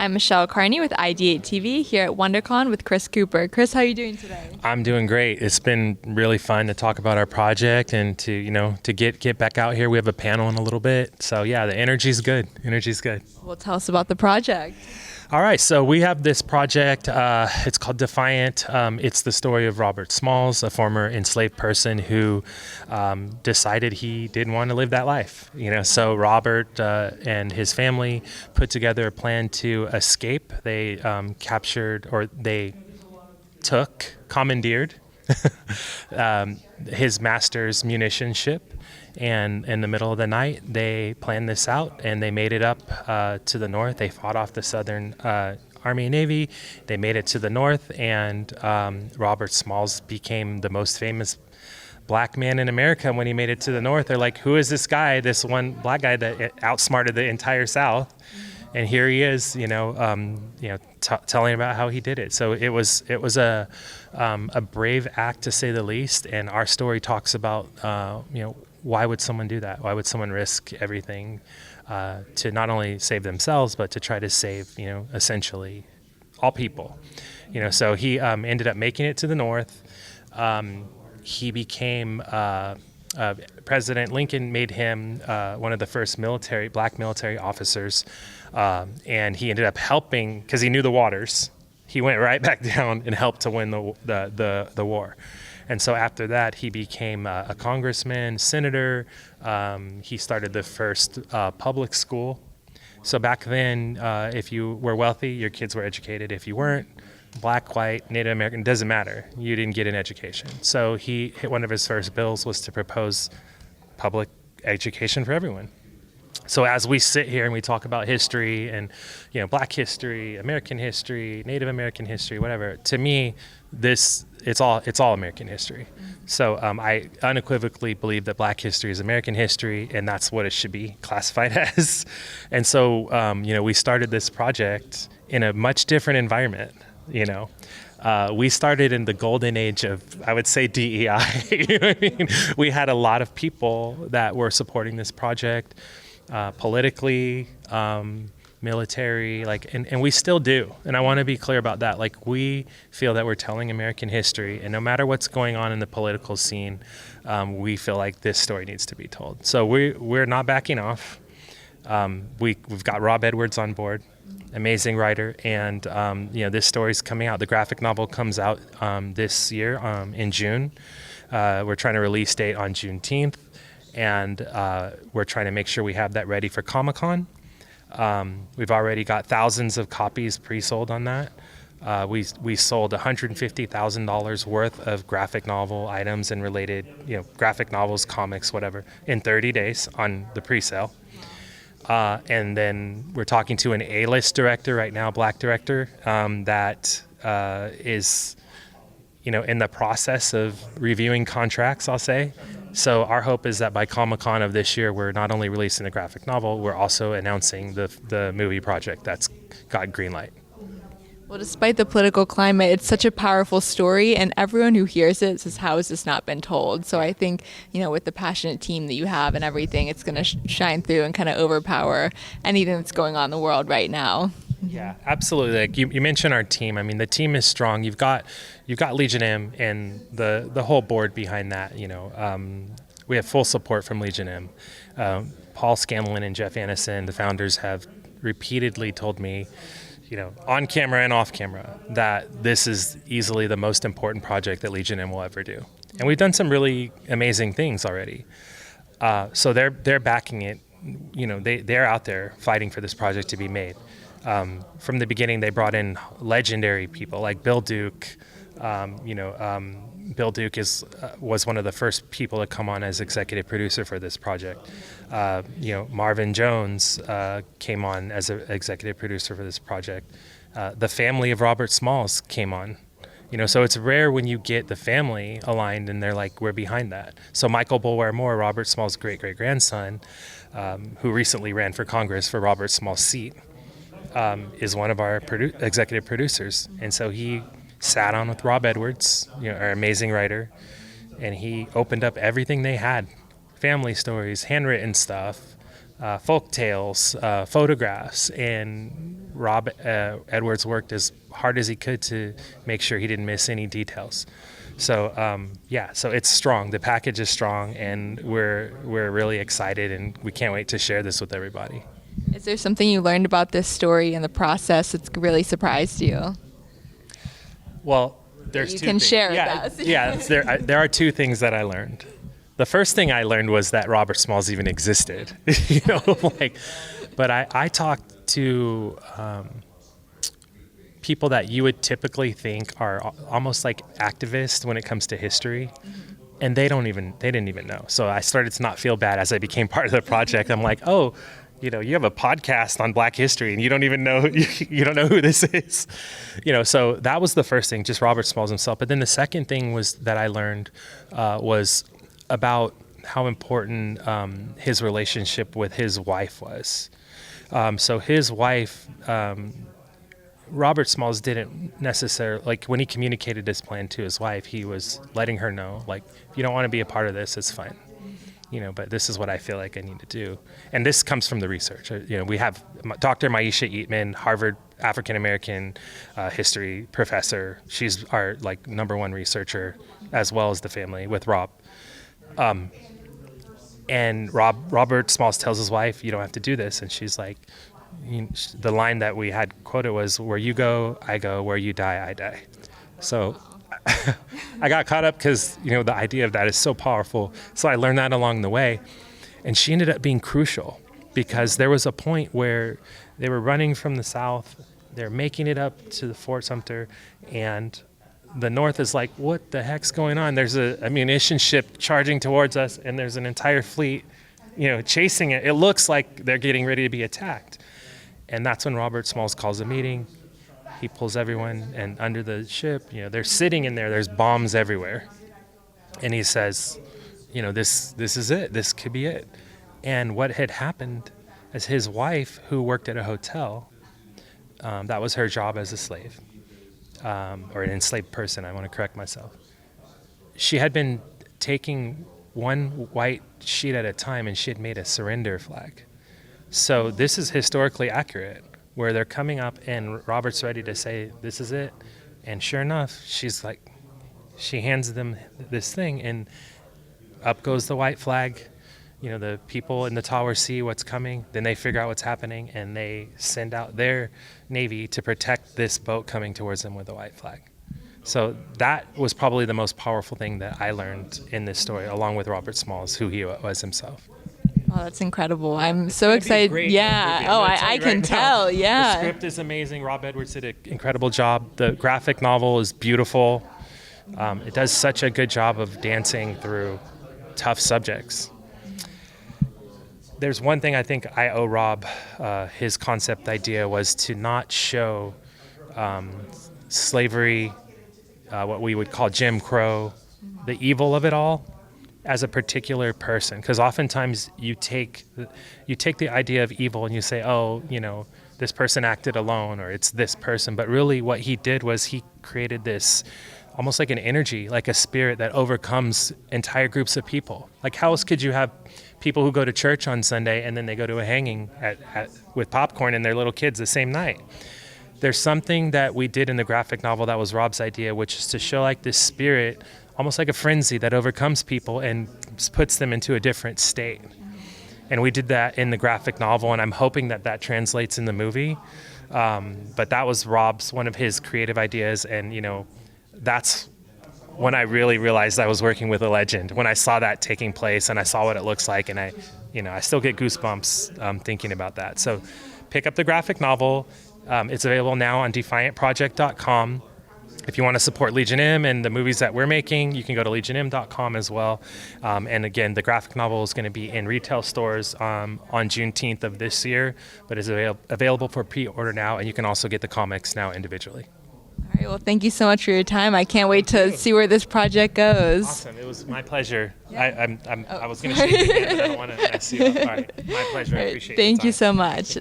I'm Michelle Carney with IdeateTV here at Wondercon with Chris Cooper. Chris, how are you doing today? I'm doing great. It's been really fun to talk about our project and to get back out here. We have a panel in a little bit. So yeah, the energy's good. Energy's good. Well, tell us about the project. All right, so we have this project. It's called Defiant. It's the story of Robert Smalls, a former enslaved person who decided he didn't want to live that life. So Robert and his family put together a plan to escape. They commandeered his master's munition ship. And in the middle of the night, they planned this out, and they made it up to the north. They fought off the Southern Army and Navy. They made it to the north, and Robert Smalls became the most famous black man in America when he made it to the north. They're like, who is this guy, this one black guy that outsmarted the entire South? And here he is, telling about how he did it. So it was a brave act, to say the least. And our story talks about, why would someone do that? Why would someone risk everything to not only save themselves, but to try to save, essentially all people? So he ended up making it to the north. He became President Lincoln made him one of the first black military officers, and he ended up helping because he knew the waters. He went right back down and helped to win the war. And so after that, he became a congressman, senator. He started the first public school. So back then, if you were wealthy, your kids were educated. If you weren't, black, white, Native American, doesn't matter. You didn't get an education. So one of his first bills was to propose public education for everyone. So as we sit here and we talk about history and, black history, American history, Native American history, whatever, to me, it's all American history. So I unequivocally believe that black history is American history, and that's what it should be classified as. And so, we started this project in a much different environment. We started in the golden age of, I would say, DEI. You know what I mean? We had a lot of people that were supporting this project, politically, military, and we still do. And I want to be clear about that. We feel that we're telling American history, and no matter what's going on in the political scene, we feel like this story needs to be told. So we're not backing off. We've got Rob Edwards on board. Amazing writer, and this story's coming out. The graphic novel comes out this year in June. We're trying to release date on Juneteenth, and we're trying to make sure we have that ready for Comic-Con. We've already got thousands of copies pre-sold on that. We sold $150,000 worth of graphic novel items and related, graphic novels, comics, whatever, in 30 days on the pre-sale. And then we're talking to an A-list director right now, black director, that is, in the process of reviewing contracts, I'll say. So our hope is that by Comic-Con of this year, we're not only releasing the graphic novel, we're also announcing the movie project that's got green light. Well, despite the political climate, it's such a powerful story, and everyone who hears it says, how has this not been told? So I think, with the passionate team that you have and everything, it's going to shine through and kind of overpower anything that's going on in the world right now. Yeah, absolutely. You mentioned our team. I mean, the team is strong. You've got Legion M and the whole board behind that. We have full support from Legion M. Paul Scanlon and Jeff Annison, the founders, have repeatedly told me, on camera and off camera, that this is easily the most important project that Legion M will ever do. And we've done some really amazing things already. So they're backing it. They're out there fighting for this project to be made. From the beginning, they brought in legendary people like Bill Duke. Bill Duke was one of the first people to come on as executive producer for this project. Marvin Jones came on as an executive producer for this project. The family of Robert Smalls came on. So it's rare when you get the family aligned and they're like, we're behind that. So Michael Bulwer Moore, Robert Smalls' great-great-grandson, who recently ran for Congress for Robert Smalls' seat, is one of our executive producers. And so he sat on with Rob Edwards, our amazing writer, and he opened up everything they had, family stories, handwritten stuff, folk tales, photographs, and Rob Edwards worked as hard as he could to make sure he didn't miss any details. So so it's strong. The package is strong, and we're really excited, and we can't wait to share this with everybody. Is there something you learned about this story in the process that's really surprised you? Well, there's you two can things. share with us. There are two things that I learned. The first thing I learned was that Robert Smalls even existed. But I talked to people that you would typically think are almost like activists when it comes to history, and they didn't even know. So I started to not feel bad as I became part of the project. I'm like, oh, you have a podcast on Black history and you don't even know, you don't know who this is. So that was the first thing, just Robert Smalls himself. But then the second thing that I learned was about how important his relationship with his wife was. So his wife, Robert Smalls didn't necessarily, when he communicated his plan to his wife, he was letting her know, if you don't want to be a part of this, it's fine. But this is what I feel like I need to do. And this comes from the research. We have Dr. Maisha Eatman, Harvard African-American history professor. She's our number one researcher, as well as the family with Rob. And Robert Smalls tells his wife, you don't have to do this. And she's like, the line that we had quoted was, where you go, I go, where you die, I die. So I got caught up because, the idea of that is so powerful. So I learned that along the way. And she ended up being crucial because there was a point where they were running from the South. They're making it up to the Fort Sumter. And the North is like, what the heck's going on? There's a ammunition ship charging towards us, and there's an entire fleet, chasing it. It looks like they're getting ready to be attacked. And that's when Robert Smalls calls a meeting. He pulls everyone, and under the ship, they're sitting in there. There's bombs everywhere. And he says, this is it. This could be it. And what had happened is his wife, who worked at a hotel, that was her job as a slave, or an enslaved person. I want to correct myself. She had been taking one white sheet at a time, and she had made a surrender flag. So this is historically accurate, where they're coming up and Robert's ready to say, this is it. And sure enough, she hands them this thing, and up goes the white flag. The people in the tower see what's coming, then they figure out what's happening, and they send out their Navy to protect this boat coming towards them with a white flag. So that was probably the most powerful thing that I learned in this story, along with Robert Smalls, who he was himself. Oh, that's incredible. I'm so excited. Yeah. Oh, I can tell. Yeah. The script is amazing. Rob Edwards did an incredible job. The graphic novel is beautiful. It does such a good job of dancing through tough subjects. There's one thing I think I owe Rob. His concept idea was to not show slavery, what we would call Jim Crow, the evil of it all, as a particular person, because oftentimes you take the idea of evil and you say, oh, this person acted alone, or it's this person. But really what he did was he created this almost like an energy, like a spirit that overcomes entire groups of people. How else could you have people who go to church on Sunday and then they go to a hanging with popcorn and their little kids the same night? There's something that we did in the graphic novel that was Rob's idea, which is to show this spirit, almost like a frenzy that overcomes people and puts them into a different state. And we did that in the graphic novel, and I'm hoping that translates in the movie. But that was one of his creative ideas, and that's when I really realized I was working with a legend. When I saw that taking place and I saw what it looks like, and I still get goosebumps thinking about that. So pick up the graphic novel. It's available now on DefiantProject.com. If you want to support Legion M and the movies that we're making, you can go to LegionM.com as well. And again, the graphic novel is going to be in retail stores on Juneteenth of this year, but is available for pre-order now, and you can also get the comics now individually. All right, well, thank you so much for your time. I can't wait to see where this project goes. Awesome. It was my pleasure. Yeah. I was going to shake your hand, but I don't want to mess you up. All right. My pleasure. I appreciate it. Thank you so much.